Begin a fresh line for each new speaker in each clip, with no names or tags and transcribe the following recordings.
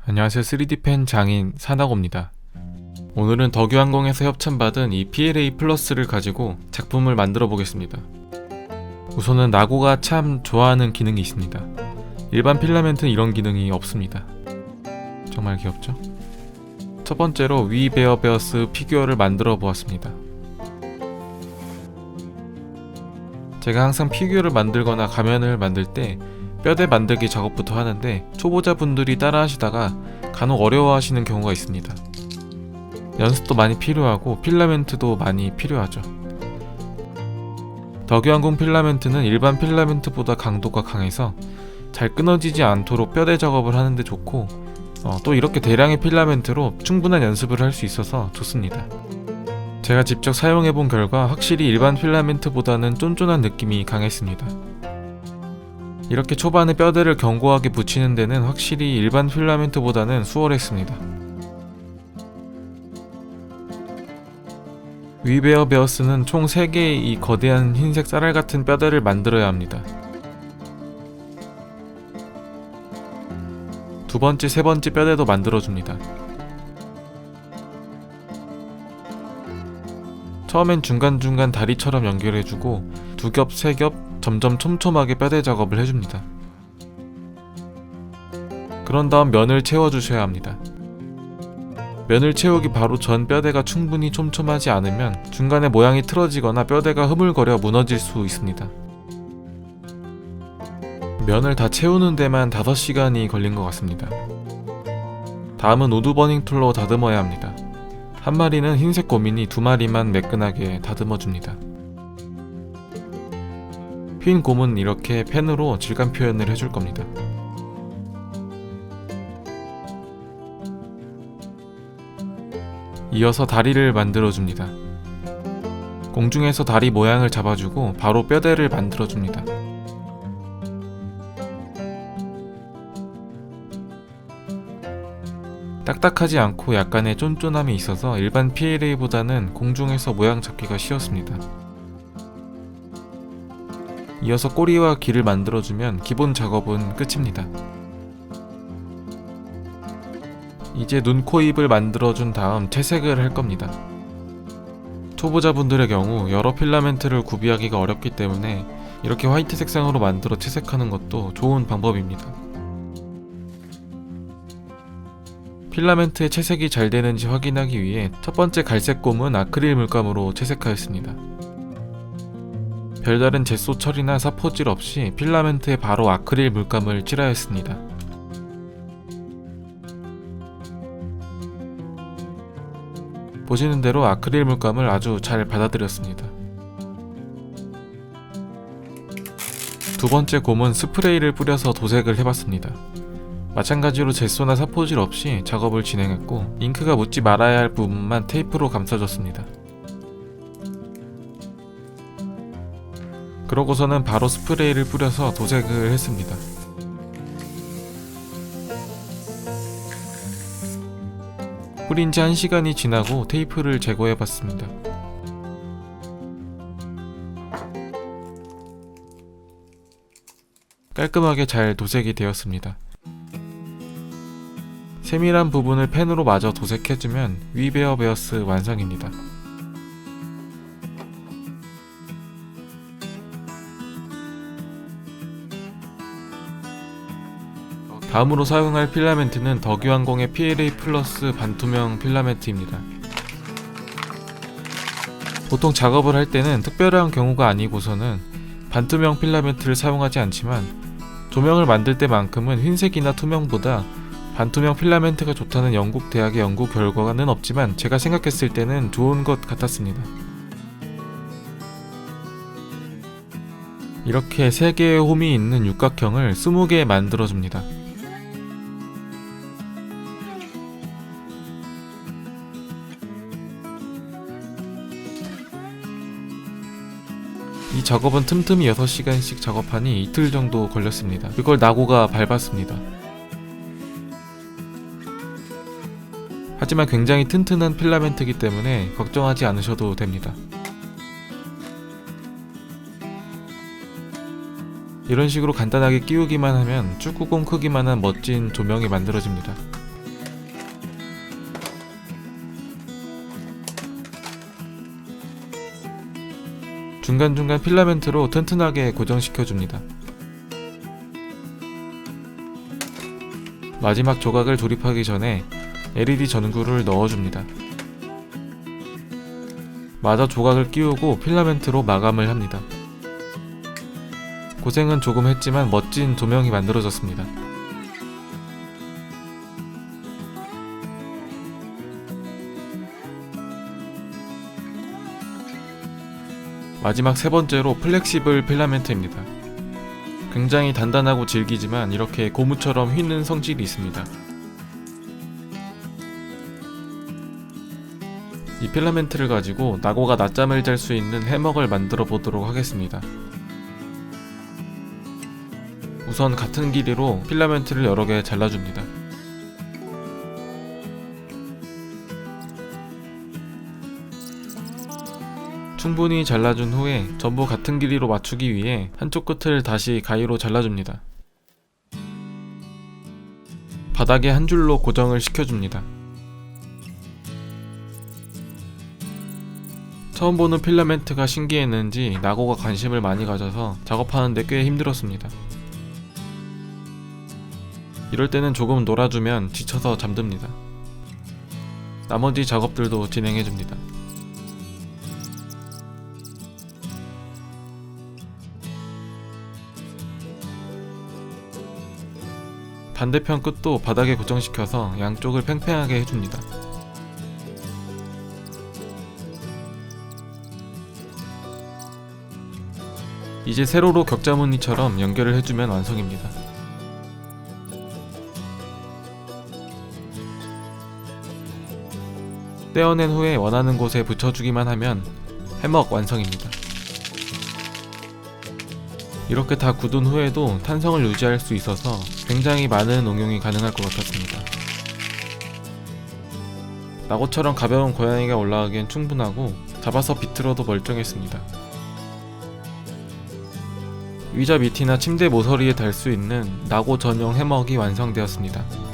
안녕하세요. 3D펜 장인 사나고입니다. 오늘은 덕유항공에서 협찬받은 이 PLA 플러스를 가지고 작품을 만들어 보겠습니다. 우선은 나고가 참 좋아하는 기능이 있습니다. 일반 필라멘트는 이런 기능이 없습니다. 정말 귀엽죠? 첫 번째로 위 베어베어스 피규어를 만들어 보았습니다. 제가 항상 피규어를 만들거나 가면을 만들 때 뼈대 만들기 작업부터 하는데 초보자분들이 따라 하시다가 간혹 어려워하시는 경우가 있습니다. 연습도 많이 필요하고 필라멘트도 많이 필요하죠. 덕유항공 필라멘트는 일반 필라멘트보다 강도가 강해서 잘 끊어지지 않도록 뼈대 작업을 하는데 좋고 또 이렇게 대량의 필라멘트로 충분한 연습을 할 수 있어서 좋습니다. 제가 직접 사용해본 결과 확실히 일반 필라멘트보다는 쫀쫀한 느낌이 강했습니다. 이렇게 초반에 뼈대를 견고하게 붙이는 데는 확실히 일반 필라멘트보다는 수월했습니다. 위베어베어스는 총 3개의 이 거대한 흰색 쌀알 같은 뼈대를 만들어야 합니다. 두 번째, 세 번째 뼈대도 만들어줍니다. 처음엔 중간중간 다리처럼 연결해주고 2겹, 3겹 점점 촘촘하게 뼈대 작업을 해줍니다. 그런 다음 면을 채워주셔야 합니다. 면을 채우기 바로 전 뼈대가 충분히 촘촘하지 않으면 중간에 모양이 틀어지거나 뼈대가 흐물거려 무너질 수 있습니다. 면을 다 채우는 데만 5시간이 걸린 것 같습니다. 다음은 우드버닝 툴로 다듬어야 합니다. 한 마리는 흰색 고민이 2마리만 매끈하게 다듬어줍니다. 흰 곰은 이렇게 펜으로 질감 표현을 해줄 겁니다. 이어서 다리를 만들어줍니다. 공중에서 다리 모양을 잡아주고 바로 뼈대를 만들어줍니다. 딱딱하지 않고 약간의 쫀쫀함이 있어서 일반 PLA보다는 공중에서 모양 잡기가 쉬웠습니다. 이어서 꼬리와 귀를 만들어주면 기본 작업은 끝입니다. 이제 눈, 코, 입을 만들어준 다음 채색을 할 겁니다. 초보자분들의 경우 여러 필라멘트를 구비하기가 어렵기 때문에 이렇게 화이트 색상으로 만들어 채색하는 것도 좋은 방법입니다. 필라멘트의 채색이 잘 되는지 확인하기 위해 첫 번째 갈색 곰은 아크릴 물감으로 채색하였습니다. 별다른 젯소 처리나 사포질 없이 필라멘트에 바로 아크릴 물감을 칠하였습니다. 보시는 대로 아크릴 물감을 아주 잘 받아들였습니다. 두 번째 곰은 스프레이를 뿌려서 도색을 해봤습니다. 마찬가지로 젯소나 사포질 없이 작업을 진행했고 잉크가 묻지 말아야 할 부분만 테이프로 감싸줬습니다. 그러고서는 바로 스프레이를 뿌려서 도색을 했습니다. 뿌린 지 1시간이 지나고 테이프를 제거해봤습니다. 깔끔하게 잘 도색이 되었습니다. 세밀한 부분을 펜으로 마저 도색해주면 위베어베어스 완성입니다. 다음으로 사용할 필라멘트는 덕유항공의 PLA 플러스 반투명 필라멘트입니다. 보통 작업을 할 때는 특별한 경우가 아니고서는 반투명 필라멘트를 사용하지 않지만 조명을 만들 때만큼은 흰색이나 투명보다 반투명 필라멘트가 좋다는 영국 대학의 연구 결과는 없지만 제가 생각했을 때는 좋은 것 같았습니다. 이렇게 3개의 홈이 있는 육각형을 20개 만들어줍니다. 이 작업은 틈틈이 6시간씩 작업하니 이틀 정도 걸렸습니다. 그걸 나고가 밟았습니다. 하지만 굉장히 튼튼한 필라멘트이기 때문에 걱정하지 않으셔도 됩니다. 이런 식으로 간단하게 끼우기만 하면 축구공 크기만한 멋진 조명이 만들어집니다. 중간중간 필라멘트로 튼튼하게 고정시켜줍니다. 마지막 조각을 조립하기 전에 LED 전구를 넣어줍니다. 마저 조각을 끼우고 필라멘트로 마감을 합니다. 고생은 조금 했지만 멋진 조명이 만들어졌습니다. 마지막 세 번째로 플렉시블 필라멘트입니다. 굉장히 단단하고 질기지만 이렇게 고무처럼 휘는 성질이 있습니다. 이 필라멘트를 가지고 나고가 낮잠을 잘 수 있는 해먹을 만들어 보도록 하겠습니다. 우선 같은 길이로 필라멘트를 여러 개 잘라줍니다. 충분히 잘라준 후에 전부 같은 길이로 맞추기 위해 한쪽 끝을 다시 가위로 잘라줍니다. 바닥에 한 줄로 고정을 시켜줍니다. 처음 보는 필라멘트가 신기했는지 나고가 관심을 많이 가져서 작업하는데 꽤 힘들었습니다. 이럴 때는 조금 놀아주면 지쳐서 잠듭니다. 나머지 작업들도 진행해줍니다. 반대편 끝도 바닥에 고정시켜서 양쪽을 팽팽하게 해줍니다. 이제 세로로 격자무늬처럼 연결을 해주면 완성입니다. 떼어낸 후에 원하는 곳에 붙여주기만 하면 해먹 완성입니다. 이렇게 다 굳은 후에도 탄성을 유지할 수 있어서 굉장히 많은 응용이 가능할 것 같았습니다. 나고처럼 가벼운 고양이가 올라가기엔 충분하고 잡아서 비틀어도 멀쩡했습니다. 의자 밑이나 침대 모서리에 달 수 있는 나고 전용 해먹이 완성되었습니다.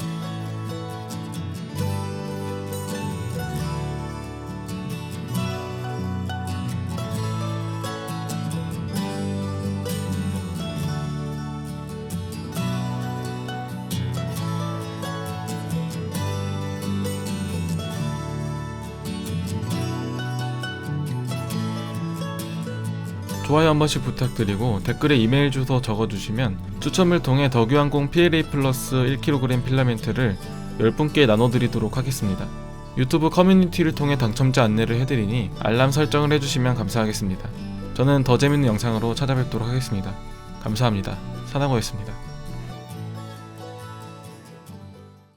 좋아요 한 번씩 부탁드리고 댓글에 이메일 주소 적어주시면 추첨을 통해 덕유항공 PLA 플러스 1kg 필라멘트를 10분께 나눠드리도록 하겠습니다. 유튜브 커뮤니티를 통해 당첨자 안내를 해드리니 알람 설정을 해주시면 감사하겠습니다. 저는 더 재밌는 영상으로 찾아뵙도록 하겠습니다. 감사합니다. 사나고였습니다.